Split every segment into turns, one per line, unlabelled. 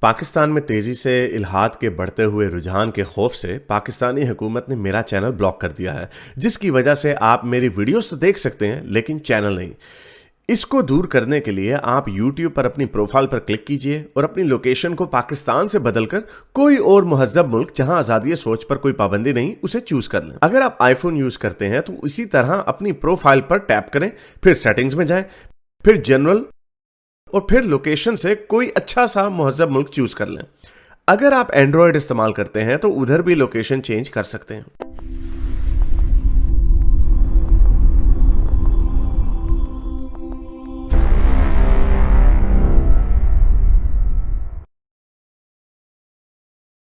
पाकिस्तान में तेजी से इल्हाद के बढ़ते हुए रुझान के खौफ से पाकिस्तानी हुकूमत ने मेरा चैनल ब्लॉक कर दिया है, जिसकी वजह से आप मेरी वीडियोस तो देख सकते हैं लेकिन चैनल नहीं। इसको दूर करने के लिए आप YouTube पर अपनी प्रोफाइल पर क्लिक कीजिए और अपनी लोकेशन को पाकिस्तान से बदलकर कोई और मुहज्जब मुल्क जहां आज़ादी सोच पर कोई पाबंदी नहीं उसे चूज कर लें। अगर आप आईफोन यूज करते हैं तो इसी तरह अपनी प्रोफाइल पर टैप करें, फिर सेटिंग्स में जाएं, फिर जनरल और फिर लोकेशन से कोई अच्छा सा मुहज्जब मुल्क चूज कर लें। अगर आप एंड्रॉयड इस्तेमाल करते हैं तो उधर भी लोकेशन चेंज कर सकते हैं।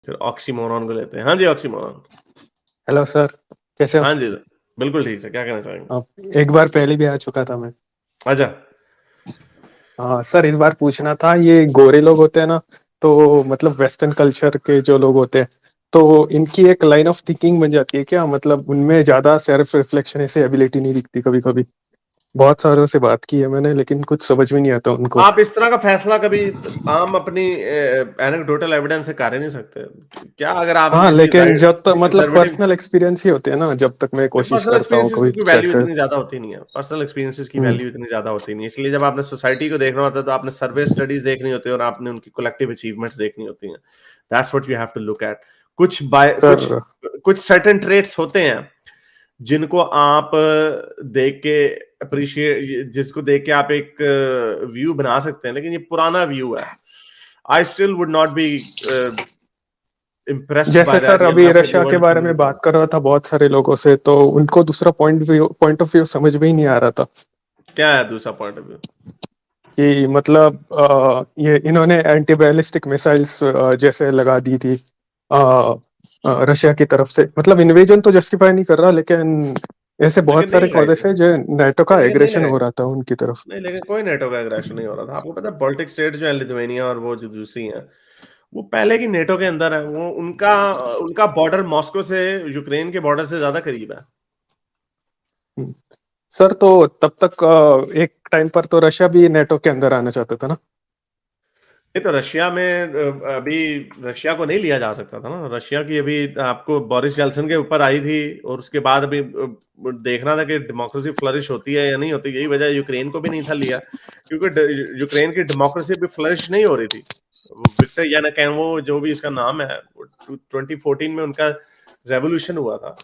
फिर ऑक्सीमोरॉन को लेते हैं। हाँ जी, ऑक्सीमोरॉन।
हेलो सर, कैसे हो
हाँ जी, बिल्कुल ठीक है। क्या कहना चाहेंगे?
आप? एक बार पहले भी आ चुका था मैं।
अच्छा।
हाँ सर, इस बार पूछना था, ये गोरे लोग होते हैं ना, तो मतलब वेस्टर्न कल्चर के जो लोग होते हैं, तो इनकी एक लाइन ऑफ थिंकिंग बन जाती है क्या? मतलब उनमें ज्यादा सेल्फ रिफ्लेक्शन ऐसे एबिलिटी नहीं दिखती कभी कभी? बहुत सारों से बात की है मैंने, लेकिन कुछ समझ में नहीं आता उनको।
आप इस तरह का फैसला कभी आम अपनी एनेक्डोटल एविडेंस से कर ही नहीं सकते। क्या अगर आपने
हाँ,
किसी
लेकिन
राइट
जब तक मतलब
कंजर्वेटिव
पर्सनल एक्सपीरियंस ही होते हैं ना, जब तक मैं कोशिश
पर्सनल
करता हूँ
एक्सपीरियंसेस
कोई
की
चेक
वैल्यू
कर।
इतनी ज्यादा होती नहीं है। पर्सनल एक्सपीरियंसेस की
हम्म।
वैल्यू इतनी ज्यादा होती नहीं है। इसलिए जब आपने सोसाइटी को देखना होता है तो आपने सर्वे स्टडीज देखनी होती है और आपने उनकी कलेक्टिव अचीवमेंट्स देखनी होती हैं। That's what you have to look at. कुछ बाय
सर।
कुछ सर्टेन ट्रेट्स होते हैं जिनको आप देख के अप्रिशिएट, जिसको देख के आप एक व्यू बना सकते हैं, लेकिन ये पुराना व्यू है। I still would not be impressed
जैसे
बाय द
सर,
आइडिया। मैं
अभी
अपने
रशिया के
वर्ल्ड
बारे में
कम्युनिटी।
बात कर रहा था बहुत सारे लोगों से, तो उनको दूसरा पॉइंट ऑफ व्यू समझ में ही नहीं आ रहा था
क्या है दूसरा पॉइंट ऑफ व्यू?
कि मतलब ये इन्होंने एंटी बैलिस्टिक मिसाइल्स जैसे लगा दी थी रशिया की तरफ से। मतलब इन्वेजन तो जस्टिफाई नहीं कर रहा, लेकिन ऐसे बहुत
लेकिन नहीं
सारे
लगाई
कॉजेस
थी।
है जो नाटो का
नहीं, लेकिन नहीं
एग्रेशन
लगाई
हो
थी।
रहा था उनकी तरफ।
नहीं, लेकिन कोई नेटो का एग्रेशन नहीं हो रहा था। आपको पता है बाल्टिक स्टेट जो है, लिथुआनिया और वो जो दूसरी हैं, वो पहले की नेटो के अंदर है। वो उनका उनका बॉर्डर मॉस्को से यूक्रेन के बॉर्डर से ज्यादा करीब है।
हम्म। सर, तो तब तक एक टाइम पर तो रशिया भी नेटो के अंदर आना चाहता था ना?
ये तो रशिया में अभी रशिया को नहीं लिया जा सकता था ना। रशिया की अभी आपको बोरिस जेल्सन के ऊपर आई थी और उसके बाद अभी देखना था कि डेमोक्रेसी फ्लरिश होती है या नहीं होती। यही वजह यूक्रेन को भी नहीं था लिया, क्योंकि यूक्रेन की डेमोक्रेसी अभी फ्लरिश नहीं हो रही थी। विक्टर यानुकोविच, जो भी इसका नाम है, 2014 में उनका रेवोल्यूशन हुआ था,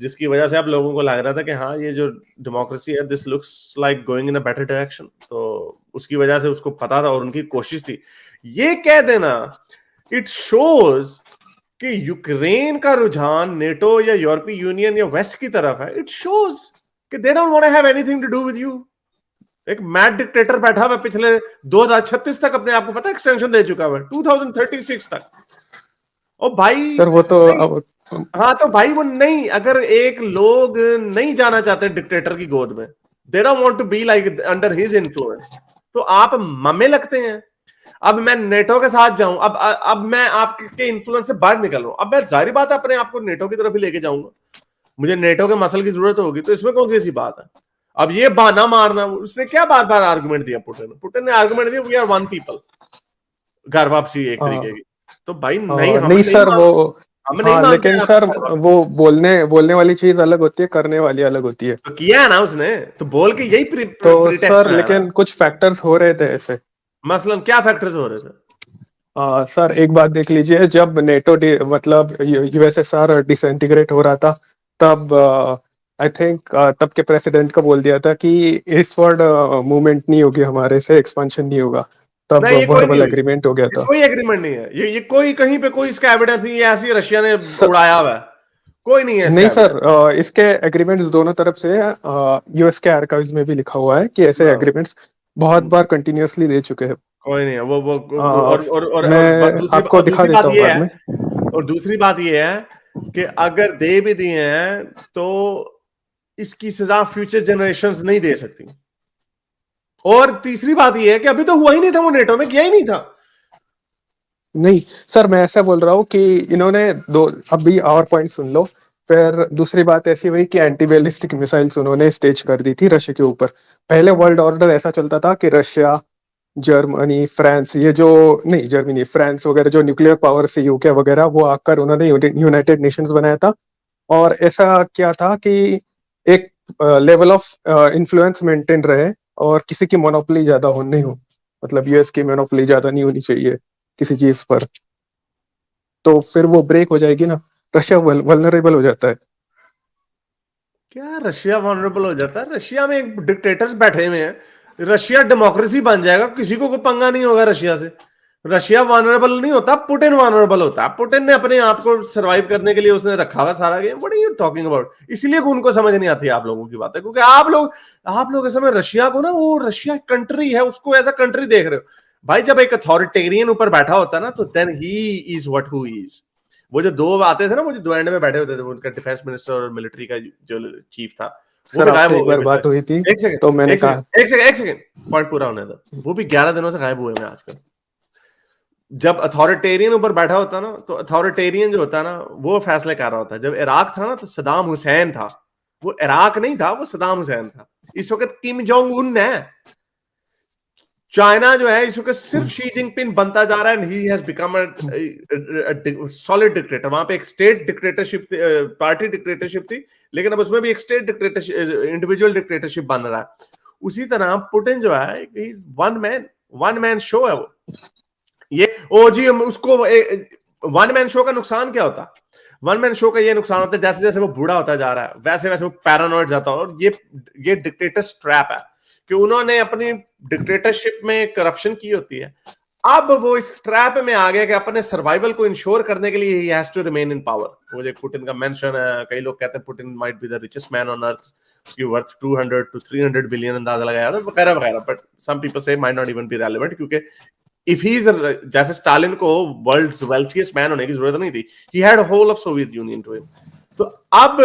जिसकी वजह से अब लोगों को लग रहा था कि हाँ, ये जो डेमोक्रेसी है, this looks like going in a better direction. तो उसकी वजह से उसको पता था और उनकी कोशिश थी। ये कह देना इट शोज कि यूक्रेन का रुझान नेटो या यूरोपीय यूनियन या वेस्ट की तरफ है। इट शोज कि they don't want to have anything to do with you. एक मैड डिक्टेटर बैठा हुआ पिछले 2036 तक अपने आप को पता एक्सटेंशन दे चुका है, 2036 तक। और भाई
सर वो तो
नहीं,
अब।
हाँ तो भाई वो नहीं, अगर एक लोग नहीं जाना चाहते डिक्टेटर की गोद में, they don't want to be like under his influence, तो आप मम्मे लगते हैं। अब मैं नेटो के साथ जाऊं, अब मैं आपके इन्फ्लुएंस से बाहर निकल रहा हूं, अब मैं जाहिर बात है अपने आप को नेटो की तरफ ही लेके जाऊंगा। मुझे नेटो के मसल की जरूरत होगी, तो इसमें कौन सी ऐसी बात है? अब ये बहाना मारना, उसने क्या बार बार आर्गुमेंट दिया? पुतिन ने आर्गुमेंट दिया, वी आर वन पीपल, घर वापसी एक तरीके की। तो भाई नहीं, हम
नहीं
नहीं
सर, वो।
मानते, हम नहीं
हाँ,
मानते हैं
लेकिन सर
आपकी घर वापसी।
वो बोलने बोलने वाली चीज अलग होती है, करने वाली अलग होती है।
तो किया है ना उसने, तो बोल के यही
तो
प्रीटेक्स्ट
सर,
में आया ना।
लेकिन कुछ फैक्टर्स हो रहे थे ऐसे।
मसलन क्या फैक्टर्स हो रहे थे?
सर, एक बात देख लीजिए, जब नेटो मतलब यूएसएसआर डिसइंटीग्रेट हो रहा था, तब आई थिंक तब के प्रेसिडेंट को बोल दिया था कि ईस्टवर्ड मूवमेंट नहीं होगी, हमारे से एक्सपेंशन नहीं होगा। तब
नहीं, ये कोई नहीं
वर्बल
हुई।
एग्रीमेंट हो गया
ये
था।
कोई एग्रीमेंट नहीं है। ये कोई कहीं पे कोई इसका एविडेंस नहीं है। ऐसी रशिया ने
स,
उड़ाया हुआ है। कोई नहीं है इसका
नहीं सर,
एविडेंस।
इसके एग्रीमेंट्स दोनों तरफ से यूएस के आर्काइव्स में भी लिखा हुआ है कि ऐसे
हाँ।
एग्रीमेंट्स बहुत बार कंटिन्यूअसली दे चुके हैं।
कोई नहीं है
अ,
और
मैं आपको दिखा
दूसरी
देता
बात
हूँ
ये
बाद
है,
में।
और दूसरी बात ये है कि अगर दे भी दिए हैं तो इसकी सजा फ्यूचर जनरेशंस नहीं दे सकती। और तीसरी बात ये है कि अभी तो हुआ ही नहीं था, वो नेटो में गया ही नहीं था।
नहीं सर, मैं ऐसा बोल रहा हूँ कि इन्होंने दो, अभी और पॉइंट सुन लो। फिर दूसरी बात ऐसी हुई कि एंटी बैलिस्टिक मिसाइल्स उन्होंने स्टेज कर दी थी रशिया के ऊपर। पहले वर्ल्ड ऑर्डर ऐसा चलता था कि रशिया जर्मनी, फ्रांस, ये जो नहीं जर्मनी, फ्रांस वगैरह जो न्यूक्लियर पावर से यूके वगैरह वो आकर उन्होंने यूनाइटेड नेशंस बनाया था। और ऐसा क्या था कि एक लेवल ऑफ इन्फ्लुएंस मेंटेन रहे और किसी की मोनोपोली ज्यादा हो नहीं हो, मतलब यूएस की मोनोपोली ज्यादा नहीं होनी चाहिए किसी चीज पर, तो फिर वो ब्रेक हो जाएगी ना, रशिया वल्नरेबल हो जाता है।
क्या रशिया वनरेबल हो जाता है? रशिया में एक डिक्टेटर्स बैठे हुए हैं, रशिया डेमोक्रेसी बन जाएगा, किसी को कोई पंगा नहीं होगा रशिया से। रशिया वनरेबल नहीं होता, पुतिन वनरेबल होता है। पुतिन ने अपने आप को सरवाइव करने के लिए उसने रखा हुआ सारा game. What are you talking about? इसलिए उनको समझ नहीं आती आप लोगों की बातें, क्योंकि आप लोग इस समय रशिया को ना, वो रशिया कंट्री है, उसको एज अ कंट्री देख रहे हो। भाई जब एक अथॉरिटेरियन ऊपर बैठा होता है ना, तो then he is what who is. वो जो दो आते थे ना, वो जो दो एंड में बैठे होते थे, उनका डिफेंस मिनिस्टर और मिलिट्री का जो चीफ था, वो
सर
भी गायब
आपसे
हो
एक
गए
बार
फिर से।
बात हुई थी
एक सेकंड,
तो मैंने
एक सेकंड,
कहा।
एक सेकंड, एक सेकंड, पॉइंट पूरा होने दो। वो भी 11 दिनों से गायब हुए हैं आजकल। जब अथॉरिटेरियन ऊपर बैठा होता ना, तो अथॉरिटेरियन जो होता ना, वो फैसले कर रहा होता है। जब इराक था ना, तो सदाम हुसैन था। वो इराक नहीं था, वो सदाम हुसैन था। इस वक्त किम जोंग उन है। चाइना जो है इस वक्त सिर्फ शी जिनपिंग बनता जा रहा है, and he has become a solid dictator. वहां पे एक स्टेट डिक्टेटरशिप, पार्टी डिक्टेटरशिप थी, लेकिन अब उसमें भी एक स्टेट डिक्टेटरशिप, इंडिविजुअल डिक्टेटरशिप बन रहा है। उसी तरह पुतिन जो है, वन मैन शो है वो। ये ओ जी, हम उसको वन मैन शो का नुकसान क्या होता? वन मैन शो का ये नुकसान होता है, जैसे जैसे वो बूढ़ा होता जा रहा है, वैसे वैसे वो पैरानॉइड जाता है। और ये डिक्टेटर ट्रैप है कि उन्होंने अपनी डिक्टेटरशिप में करप्शन की होती है। अब वो इस ट्रैप में आ गया कि अपने सर्वाइवल को इंश्योर करने के लिए he has to remain in power. वो जो पुतिन का मेंशन है, कई लोग कहते हैं Putin might be the richest man on earth, उसकी वर्थ 200 to 300 बिलियन अंदाजा लगाया था, वगैरह वगैरह। बट सम पीपल से might not even be relevant, क्योंकि इफ ही इज, जैसे स्टालिन को वर्ल्ड्स वेल्थिएस्ट मैन होने की जरूरत नहीं थी, he had whole of Soviet Union to him. तो अब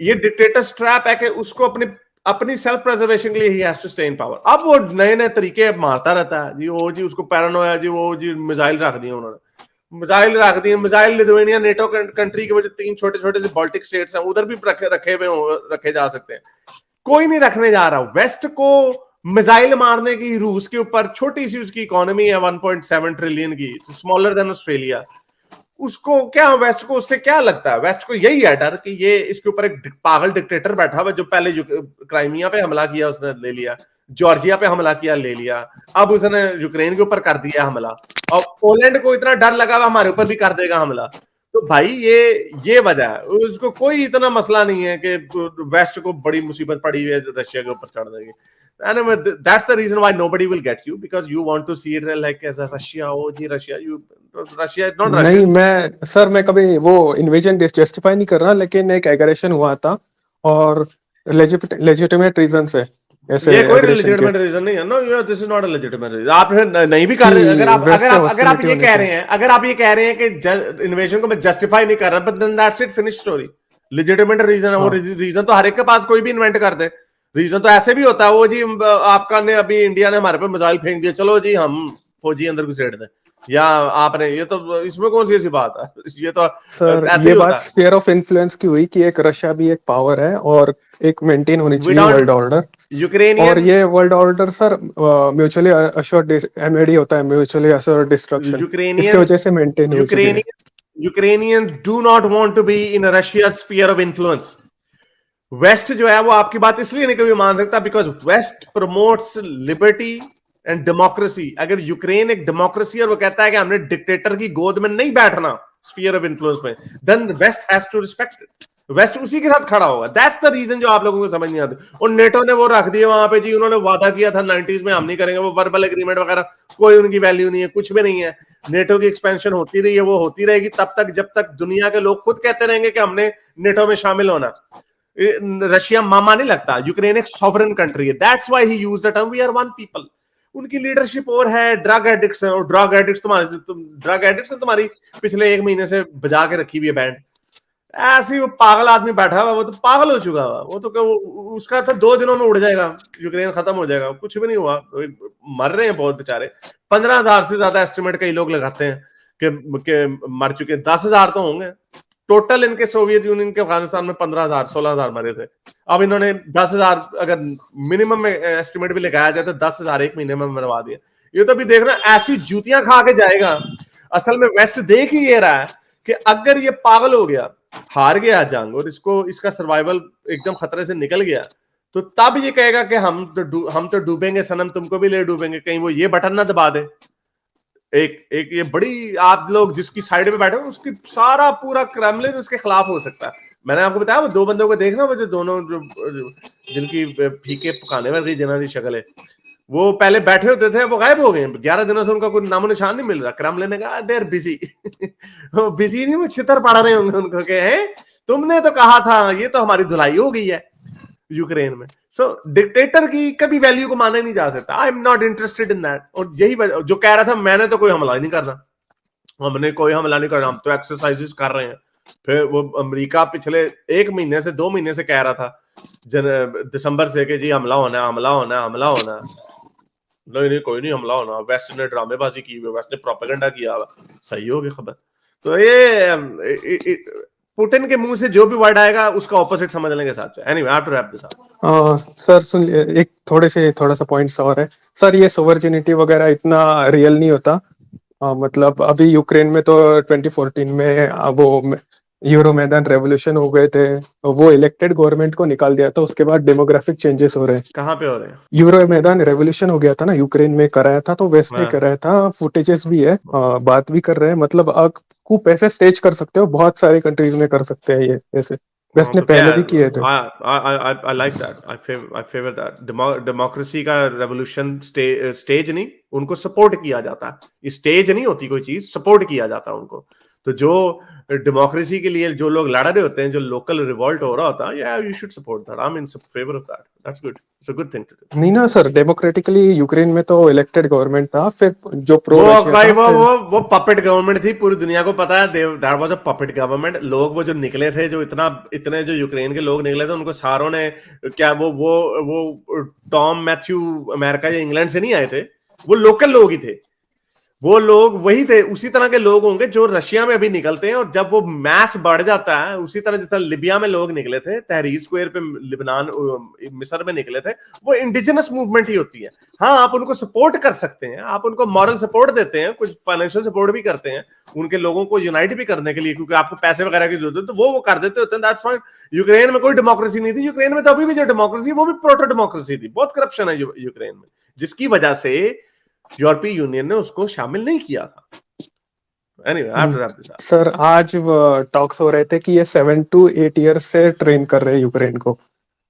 ये डिक्टेटर ट्रैप है कि उसको अपनी अपनी सेल्फ प्रिजर्वेशन के लिए he has to stay in power. अब वो नए नए तरीके मारता रहता है जी। वो जी उसको पैरानोया जी, वो जी मिसाइल रख दिए उन्होंने, मिसाइल रख दिए। मिसाइल लिथुआनिया नेटो कंट्री की वजह, 3 छोटे छोटे से बाल्टिक स्टेट्स हैं, उधर भी रखे जा सकते हैं। कोई नहीं रखने जा रहा। वेस्ट को मिसाइल मारने की, रूस के ऊपर, छोटी सी उसकी इकोनॉमी है 1.7 ट्रिलियन की, स्मॉलर देन ऑस्ट्रेलिया। उसको क्या, वेस्ट को उससे क्या लगता है? वेस्ट को यही है डर कि ये इसके ऊपर एक पागल डिक्टेटर बैठा हुआ, जो पहले क्राइमिया पे हमला किया उसने ले लिया, जॉर्जिया पे हमला किया ले लिया, अब उसने यूक्रेन के ऊपर कर दिया हमला, और पोलैंड को इतना डर लगा हुआ हमारे ऊपर भी कर देगा हमला। तो भाई ये वजह है। उसको कोई इतना मसला नहीं है कि वेस्ट को बड़ी मुसीबत पड़ी हुई है रशिया के ऊपर चढ़ने की। Anyway, that's the reason why nobody will get you, because you want to see it like as a Russia. Oh, ji Russia, Russia is not Russia.
नहीं मैं सर, मैं कभी वो इन्वेजन जस्टिफाई नहीं कर रहा, लेकिन एक एग्रेशन हुआ था और लेजिटिमेट रीजन है ऐसे
ये कोई
एग्रेशन के,
legitimate reason नहीं है। No, this is not a legitimate reason। आप नहीं भी
कि
कर रहे, अगर आप
वेस्ट
अगर
से
आप अगर आप
हॉस्टिलिटी
ये
होने
कह
से।
रहे हैं, अगर आप ये कह रहे हैं कि इन्वेजन को मैं जस्टिफाई नहीं कर रहा, but then that's it, finish story. Legitimate reason है वो।
हाँ
रीजन तो हर एक के पास कोई भी इन्वेंट कर दे। रीजन तो ऐसे भी होता है, वो जी आपका ने अभी इंडिया ने हमारे पे मिसाइल फेंक दिया, चलो जी हम फौजी अंदर घुसेड़ दें, या आपने, ये तो इसमें कौन सी ऐसी बात है? ये तो
सर,
ऐसे
ये
ही होता
बात
है।
स्फीयर ऑफ इन्फ्लुएंस की हुई कि एक रशिया भी एक पावर है और एक मेंटेन होनी
वी
चाहिए वर्ल्ड
डोंट,
ऑर्डर। और
यूक्रेनियन,
ये world order sir mutually assured, MAD होता है, म्यूचुअली अश्योर्ड डिस्ट्रक्शन, इसके
यूक्रेनियन
वजह से मेंटेन हुई चीजें।
Ukrainian do not want to be in Russia sphere of influence. West जो है वो आपकी बात इसलिए नहीं कभी मान सकता, because west promotes liberty and democracy. अगर यूक्रेन एक डेमोक्रेसी और वो कहता है कि हमने डिक्टेटर की गोद में नहीं बैठना स्फीयर ऑफ इन्फ्लुएंस में, then west has to respect it. West उसी के साथ खड़ा होगा। दैट्स द रीजन जो आप लोगों को समझ नहीं आती। और नेटो ने वो रख दिया वहां पे जी, उन्होंने वादा किया था 90s में हम नहीं करेंगे, वो वर्बल एग्रीमेंट वगैरह कोई उनकी वैल्यू नहीं है, कुछ भी नहीं है। नेटो की एक्सपेंशन होती रही है, वो होती रहेगी तब तक जब तक दुनिया के लोग खुद कहते रहेंगे कि हमने नेटो में शामिल होना। रशिया मामा नहीं लगता, यूक्रेन एक सॉवरेन कंट्री है। That's why he used the term we are one people. उनकी लीडरशिप और है, ड्रग एडिक्ट्स हैं, और ड्रग एडिक्ट्स ने तुम्हारी पिछले 1 महीने से बजा के रखी हुई है बैंड। ऐसे ही वो पागल आदमी बैठा हुआ, वो तो पागल हो चुका हुआ। वो तो उसका था 2 दिनों में उड़ जाएगा, यूक्रेन खत्म हो जाएगा। कुछ भी नहीं हुआ, मर रहे हैं बहुत बेचारे। 15,000 से ज्यादा एस्टिमेट कई लोग लगाते हैं कि मर चुके। 10,000 तो होंगे टोटल। इनके सोवियत यूनियन के अफगानिस्तान में 15,000 16,000 मरे थे। अब इन्होंने 10,000 अगर मिनिमम में एस्टिमेट भी लगाया जाए तो 10,000 1 महीने में मरवा दिए। ये तो अभी देख रहे हैं ऐसी जूतियां खा के जाएगा। असल में वेस्ट देख ही ये रहा है कि अगर ये पागल हो गया, हार गया जंग और इसको इसका सर्वाइवल एकदम खतरे से निकल गया, तो तब ये कहेगा कि हम तो डूबेंगे सनम, तुमको भी ले डूबेंगे, कहीं वो ये बटन ना दबा दे। एक एक ये बड़ी, आप लोग जिसकी साइड में बैठे हो उसकी सारा पूरा क्रेमलिन उसके खिलाफ हो सकता है। मैंने आपको बताया वो दो बंदों को देखना, वो जो दोनों जिनकी फीके पकाने वर्गी जना की शक्ल है, वो पहले बैठे होते थे, वो गायब हो गए 11 दिनों से, उनका कोई नामो निशान नहीं मिल रहा। क्रेमलिन ने कहा दे आर बिजी। वो बिजी नहीं, वो छितर पड़ रहे होंगे उनको के हैं, तुमने तो कहा था ये तो हमारी धुलाई हो गई है यूक्रेन में। सो डिक्टेटर की कभी वैल्यू को माना नहीं जा सकता। आई am not interested in that. और यही जो कह रहा था, मैंने तो कोई हमला नहीं करना, हमने कोई हमला नहीं करना, हम तो एक्सरसाइजेस कर रहे हैं। फिर वो अमेरिका पिछले 1 महीने से 2 महीने से कह रहा था दिसंबर से कि जी हमला होना है, हमला होना है, हमला होना है। नहीं कोई नहीं हमला होना, वेस्ट ने ड्रामेबाजी की हुई, वेस्ट ने प्रोपेगेंडा किया हुआ, सही होगी खबर। तो ये पुतिन के मुंह से जो भी वर्ड आएगा उसका ऑपोजिट समझ लेंगे साथ। Anyway, I have to wrap this up.
Sir सुन, एक थोड़ा सा पॉइंट्स और है सर। ये सोवर्जिनिटी वगैरह इतना रियल नहीं होता। मतलब अभी यूक्रेन में तो 2014 में वो यूरो मैदान रेवोल्यूशन हो गए थे, वो इलेक्टेड गवर्नमेंट को निकाल दिया था, उसके बाद डेमोग्राफिक चेंजेस हो रहे हैं।
कहाँ पे हो रहे हैं?
यूरो मैदान रेवोल्यूशन हो गया था ना, यूक्रेन में कराया था, तो वेस्ट ने
हाँ।
कराया था, फुटेजेस भी है, बात भी कर रहे हैं। मतलब आपको पैसे स्टेज कर सकते हो, बहुत सारे कंट्रीज में कर सकते हैं ये ऐसे। वेस्ट ने
तो क्या
पहले भी किए थे।
I like that, I favour that. Democracy का रेवोल्यूशन स्टेज नहीं, उनको सपोर्ट किया जाता है। स्टेज नहीं होती कोई चीज, सपोर्ट किया जाता है उनको। तो जो डेमोक्रेसी के लिए जो लोग लड़ रहे होते हैं, जो लोकल रिवॉल्ट हो रहा होता है, या you should support that. I am in favour of that. That's good, it's a good thing to do.
नहीं ना सर, डेमोक्रेटिकली यूक्रेन में तो इलेक्टेड गवर्नमेंट था, फिर जो प्रो
वो
रशिया
भाई
था, फिर
वो पपेट गवर्नमेंट थी, पूरी दुनिया को पता है that was a puppet government. लोग वो जो निकले थे, जो इतने जो यूक्रेन के लोग निकले थे, उनको सारों ने क्या वो टॉम मैथ्यू अमेरिका या इंग्लैंड से नहीं आए थे, वो लोकल लोग ही थे। वो लोग वही थे, उसी तरह के लोग होंगे जो रशिया में अभी निकलते हैं। और जब वो मैस बढ़ जाता है, उसी तरह जिस तरह लिबिया में लोग निकले थे, तहरीर स्क्वायर पे लिबनान मिस्र में निकले थे, वो इंडिजिनस मूवमेंट ही होती है। हाँ, आप उनको सपोर्ट कर सकते हैं, आप उनको मॉरल सपोर्ट देते हैं, कुछ फाइनेंशियल सपोर्ट भी करते हैं उनके लोगों को यूनाइट भी करने के लिए, क्योंकि आपको पैसे वगैरह की जरूरत है, तो वो कर देते होते हैं। That's fine. यूक्रेन में कोई डेमोक्रेसी नहीं थी। यूक्रेन में तो अभी भी जो डेमोक्रेसी, वो भी प्रोटो डेमोक्रेसी थी। बहुत करप्शन है यूक्रेन में, जिसकी वजह से यूरोपीय यूनियन ने उसको शामिल नहीं किया था। Anyway, I have to wrap this up.
Sir आज टॉक्स हो रहे थे कि ये 7 to 8 ईयर्स से ट्रेन कर रहे हैं यूक्रेन को।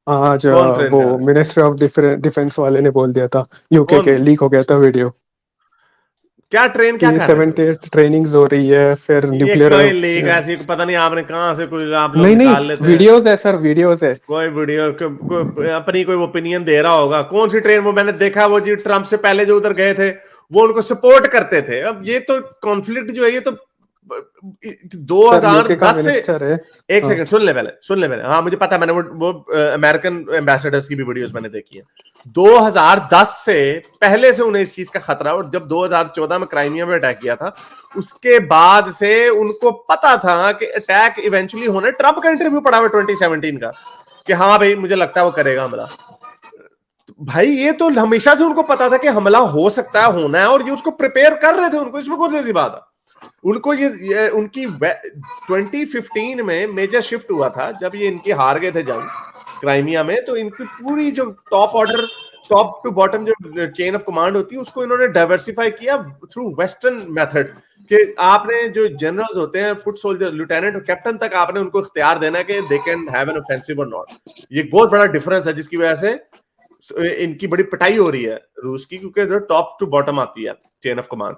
आज
कौन ट्रेन
वो
कर रहा है?
मिनिस्ट्री ऑफ डिफेंस वाले ने बोल दिया था, यूके
कौन?
के, लीक हो गया था वीडियो
क्या ट्रेन क्या
कि
कर रहे
7
थे?
to 8 ट्रेनिंग हो रही है, फिर
ये
न्यूक्लियर।
कोई लीक ऐसी, पता नहीं आपने कहां से कोई आप लोग
नहीं नहीं,
निकाल लेते हैं।
वीडियोस है सर, वीडियोस है।
कोई वीडियो अपनी कोई ओपिनियन दे रहा होगा। कौन सी ट्रेन? वो मैंने देखा, वो जी ट्रम्प से पहले जो उधर गए थे, वो उनको सपोर्ट करते थे। अब ये तो कॉन्फ्लिक्ट जो है, ये तो
सर यूके का
2010 से।
मिनिस्टर है।
एक
हाँ।
सेकंड, सुन ले पहले। हाँ, मुझे पता है, मैंने वो अमेरिकन एम्बेसडर्स की भी वीडियोस मैंने देखी है। 2010 से पहले से उन्हें इस चीज का खतरा, और जब 2014 में क्राइमिया में अटैक किया था, उसके बाद से उनको पता था कि अटैक इवेंचुअली होना है। ट्रंप का इंटरव्यू पड़ा हुआ 2017 का, कि हाँ भाई मुझे लगता है वो करेगा हमला। भाई ये तो हमेशा से उनको पता था कि हमला हो सकता है, होना है, और ये उसको प्रिपेयर कर रहे थे। उनको इसमें कौन सी ऐसी बात है? उनको ये उनकी 2015 में मेजर शिफ्ट हुआ था, जब ये इनकी हार गए थे जंग क्राइमिया में, तो इनकी पूरी जो top order, top to bottom जो चेन ऑफ कमांड होती है, उसको इन्होंने डाइवर्सिफाई किया थ्रू वेस्टर्न मेथड। कि आपने जो जनरल्स होते हैं, फुट सोल्जर, लेफ्टिनेंट और कैप्टन तक, आपने उनको इख्तियार देना है कि they can have an offensive और नॉट। ये एक बहुत बड़ा डिफरेंस है, जिसकी वजह से इनकी बड़ी पिटाई हो रही है रूस की, क्योंकि जो टॉप टू बॉटम आती है चेन ऑफ कमांड,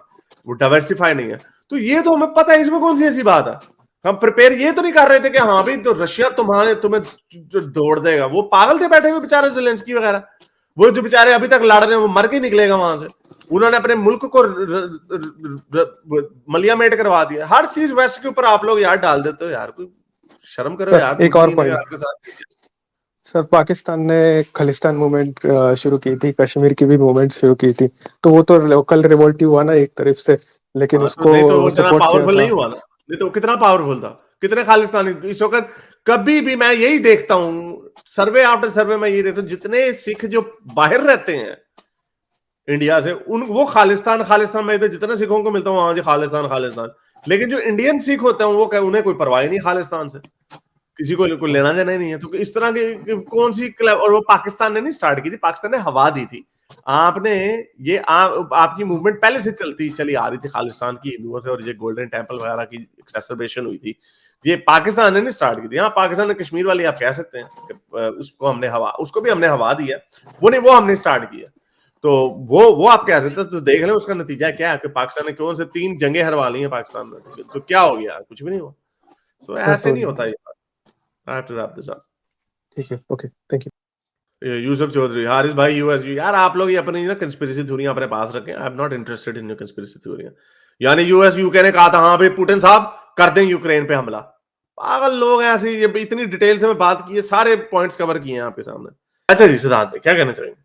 वो डाइवर्सिफाई नहीं है। तो ये तो हमें पता है, इसमें कौन सी ऐसी बात है? हम प्रिपेयर ये तो नहीं कर रहे थे कि हाँ भाई तो रशिया तुम्हें दौड़ देगा। वो पागल थे बैठे हुए बेचारे ज़ेलेंस्की वगैरह, वो जो बेचारे अभी तक लड़ रहे हैं, वो मर के निकलेगा वहां से। उन्होंने अपने मुल्क को मलियामेट करवा दिया। हर चीज वेस्ट के ऊपर आप लोग यार डाल देते हो यार, कोई शर्म करो यार।
एक और पॉइंट
आपके साथ
सर, पाकिस्तान ने खालिस्तान मूवमेंट शुरू की थी, कश्मीर की भी मूवमेंट शुरू की थी, तो वो तो लोकल रिवोल्ट ही हुआ ना एक तरफ से, लेकिन
तो
उसको
नहीं तो वो इतना
सपोर्ट किया
पावरफुल
था।
नहीं हुआ ना। नहीं तो वो कितना पावरफुल था, कितने खालिस्तानी इस वक्त। कभी भी मैं यही देखता हूं, सर्वे आफ्टर सर्वे में यही देखता हूं, जितने सिख जो बाहर रहते हैं, इंडिया से। उन वो खालिस्तान खालिस्तान में तो जितने सिखों को मिलता हूँ हाँ जी खालिस्तान खालिस्तान, लेकिन जो इंडियन सिख होते हैं वो उन्हें कोई परवाह ही नहीं खालिस्तान से, किसी को लेना देना ही नहीं है। तो इस तरह की कौन सी और वो पाकिस्तान ने नहीं स्टार्ट की थी, पाकिस्तान ने हवा दी थी। आपने ये आपकी मूवमेंट पहले से चली आ रही थी खालिस्तान की हिंदुओं से, और ये गोल्डन टेंपल वगैरह की एक्सेसरबेशन हुई थी, ये पाकिस्तान ने नहीं स्टार्ट की थी। हाँ पाकिस्तान ने कश्मीर वाली आप कह सकते हैं उसको भी हमने हवा दिया, वो हमने स्टार्ट किया। तो वो आप कह सकते हैं। तो देख लें उसका नतीजा क्या है कि पाकिस्तान ने कौन से 3 जंगें हरवा ली हैं पाकिस्तान में, तो क्या हो गया, कुछ भी नहीं हुआ। सो
सर
ऐसे
तो
नहीं होता ये। I have to wrap this up.
ठीक है, okay, thank you.
Yusuf Chaudhary, Haris भाई यूएस, यार आप लोग ये अपनी ना कंस्पिरेसी थ्योरियां अपने पास रखें। I am not interested in your conspiracy थ्योरियां। यानी यूएस यूके ने कहा था हाँ भाई पुतिन साहब कर दें यूक्रेन पे हमला, पागल लोग हैं ऐसे। ये इतनी डिटेल से मैं बात की है, सारे पॉइंट्स कवर किए हैं आपके सामने। अच्छा जी सिद्धार्थ भाई क्या कहना चाहेंगे?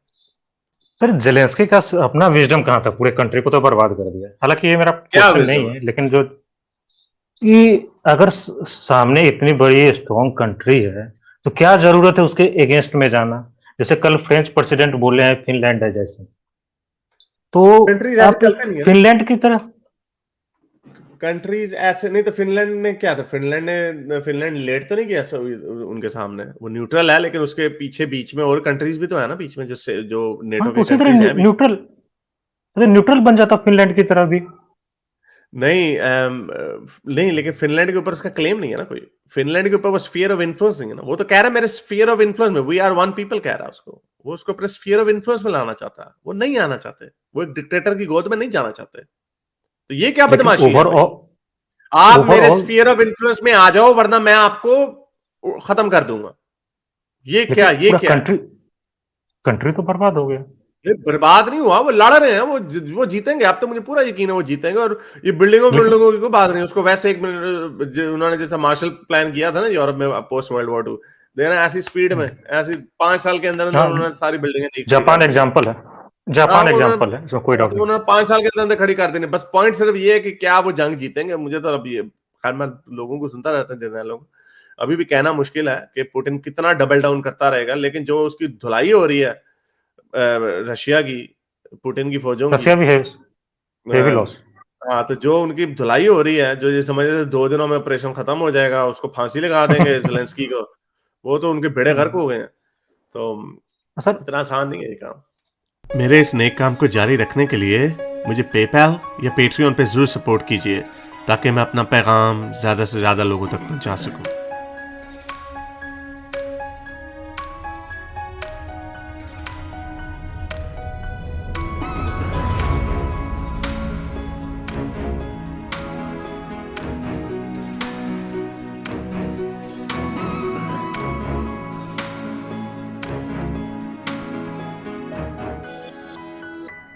सर जेलेंस्की का अपना विजडम कहाँ था, पूरे कंट्री को तो बर्बाद कर दिया। हालांकि ये मेरा
क्या
क्वेश्चन
wisdom
नहीं है, लेकिन जो कि अगर सामने इतनी बड़ी स्ट्रॉन्ग कंट्री है तो क्या जरूरत है उसके अगेंस्ट में जाना। जैसे कल फ्रेंच प्रेसिडेंट बोले हैं फिनलैंड है जैसे, तो
कंट्रीज ऐसे
आप
चलते नहीं है।
फिनलैंड की तरह
कंट्रीज ऐसे नहीं, तो फिनलैंड ने क्या था, फिनलैंड लेट तो नहीं किया उनके सामने, वो न्यूट्रल है, लेकिन उसके पीछे बीच में और कंट्रीज भी तो है ना बीच में, जिससे जो
हाँ
नेटो
तो
के
उसी
कंट्रीज
तरह
हैं बीच
न्यूट्रल, न्यूट्रल बन जाता फिनलैंड की तरह भी।
नहीं नहीं, लेकिन फिनलैंड के ऊपर उसका क्लेम नहीं है ना कोई। फिनलैंड के ऊपर वो स्फीयर ऑफ इन्फ्लुएंस नहीं है ना, वो तो कह रहा है मेरे स्फीयर ऑफ इन्फ्लुएंस में, वी आर वन पीपल कह रहा है उसको, वो उसको अपने स्फीयर ऑफ इन्फ्लुएंस में लाना चाहता है। वो नहीं आना चाहते, वो एक डिक्टेटर की गोद में नहीं जाना चाहते। तो ये क्या
लेकिन
बदमाशी है भाई? आप मेरे
ओवरऑल
स्फीयर ऑफ इन्फ्लुएंस में आ जाओ वरना मैं आपको खत्म कर दूंगा। ये
लेकिन
क्या
पूरा
है?
कंट्री तो बर्बाद हो गया।
ये बर्बाद नहीं हुआ, वो लड़ रहे हैं, वो जीतेंगे। अब तो मुझे पूरा यकीन है वो जीतेंगे। और ये बिल्डिंगों
लेकिन
बिल्डिंगों की कोई बात नहीं, उसको वेस्ट एक मिनट उन्होंने जैसा मार्शल प्लान किया था ना यूरोप में पोस्ट वर्ल्ड वॉर 2, देना ऐसी स्पीड में, ऐसी 5 साल के अंदर अंदर उन्होंने सारी बिल्डिंगें नहीं खड़ी कर
जापान
दी।
एग्जाम्पल है,
हाँ
जापान
वो
एग्जाम्पल है, इसमें कोई डाउट नहीं।
उन्होंने 5 साल के अंदर अंदर खड़ी कर देनी। बस पॉइंट सिर्फ ये है कि क्या वो जंग जीतेंगे। मुझे तो अब ये, खैर मैं लोगों को सुनता रहता हूँ जर्नलों को, अभी भी कहना मुश्किल है कि पुतिन कितना डबल डाउन करता रहेगा। लेकिन जो उसकी धुलाई हो रही है रशिया की, पुतिन की फौजों की,
रशिया भी है हेवी लॉस।
हाँ तो जो उनकी धुलाई हो रही है, जो ये समझ रहे थे 2 दिनों में ऑपरेशन खत्म हो जाएगा, उसको फांसी लगा देंगे ज़ेलेंस्की को, वो तो उनके बेड़े गर्क हो गए हैं। तो
सर
इतना आसान नहीं है ये काम। मेरे इस नेक काम को जारी रखने के लिए मुझे पेपैल या पेट्रियन पे जरूर सपोर्ट कीजिए, ताकि मैं अपना पैगाम ज्यादा से ज्यादा लोगों तक पहुंचा सकूं।